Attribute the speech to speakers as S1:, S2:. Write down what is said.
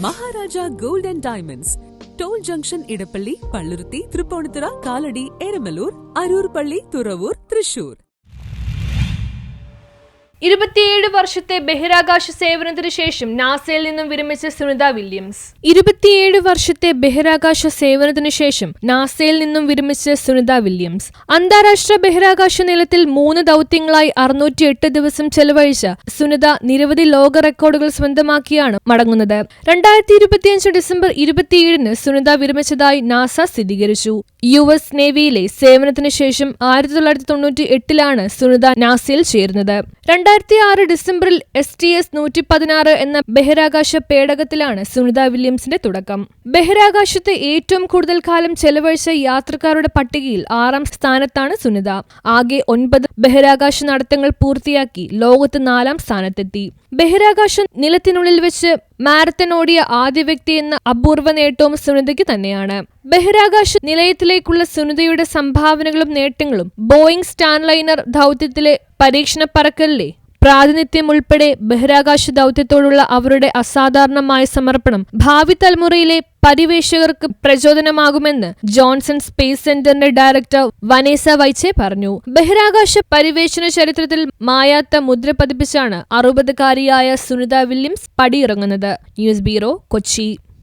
S1: Maharaja gold and diamonds, toll junction, Edappally, Palluruthy, Tripunithura, Kalady, Eramalloor, Aroor Palli, Thuravoor, Thrissur.
S2: 27 വർഷത്തെ ബഹിരാകാശ സേവനത്തിനു ശേഷം നാസയിൽ നിന്നും വിരമിച്ച സുനിത വില്യംസ്. 27 വർഷത്തെ ബഹിരാകാശ സേവനത്തിനു ശേഷം നാസയിൽ നിന്നും വിരമിച്ച സുനിത വില്യംസ് അന്താരാഷ്ട്ര ബഹിരാകാശ നിലയത്തിൽ 3 ദൗത്യങ്ങളായി 608 ദിവസം ചെലവഴിച്ച സുനിത നിരവധി ലോക റെക്കോർഡുകൾ സ്വന്തമാക്കിയാണ് മടങ്ങുന്നത്. 2025 ഡിസംബർ 27-ന് സുനിത വിരമിച്ചതായി നാസ സ്ഥിരീകരിച്ചു. US നേവിയിലെ സേവനത്തിനു ശേഷം 1998-ലാണ് സുനിത നാസയിൽ ചേരുന്നത്. 2006 ഡിസംബറിൽ STS-116 എന്ന ബഹിരാകാശ പേടകത്തിലാണ് സുനിത വില്യംസിന്റെ തുടക്കം. ബഹിരാകാശത്ത് ഏറ്റവും കൂടുതൽ കാലം ചെലവഴിച്ച യാത്രക്കാരുടെ പട്ടികയിൽ 6-ാം സ്ഥാനത്താണ് സുനിത. ആകെ 9 ബഹിരാകാശ നടത്തങ്ങൾ പൂർത്തിയാക്കി ലോകത്ത് 4-ാം സ്ഥാനത്തെത്തി. ബഹിരാകാശ നിലത്തിനുള്ളിൽ വെച്ച് മാരത്തൺ ഓടിയ ആദ്യ വ്യക്തി എന്ന അപൂർവ നേട്ടവും സുനിതയ്ക്ക് തന്നെയാണ്. ബഹിരാകാശ നിലയത്തിലേക്കുള്ള സുനിതയുടെ സംഭാവനകളും നേട്ടങ്ങളും ബോയിംഗ് സ്റ്റാർലൈനർ ദൗത്യത്തിലെ പരീക്ഷണ പറക്കലിലെ പ്രാതിനിധ്യം ഉൾപ്പെടെ ബഹിരാകാശ ദൗത്യത്തോടുള്ള അവരുടെ അസാധാരണമായ സമർപ്പണം ഭാവി തലമുറയിലെ പരിവേഷകർക്ക് പ്രചോദനമാകുമെന്ന് ജോൺസൺ സ്പേസ് സെന്ററിന്റെ ഡയറക്ടർ വനേസ വൈച്ചെ പറഞ്ഞു. ബഹിരാകാശ പരിവേഷണ ചരിത്രത്തിൽ മായാത്ത മുദ്ര പതിപ്പിച്ചാണ് 60-കാരിയായ സുനിത വില്യംസ് പടിയിറങ്ങുന്നത്. News bureau, Kochi.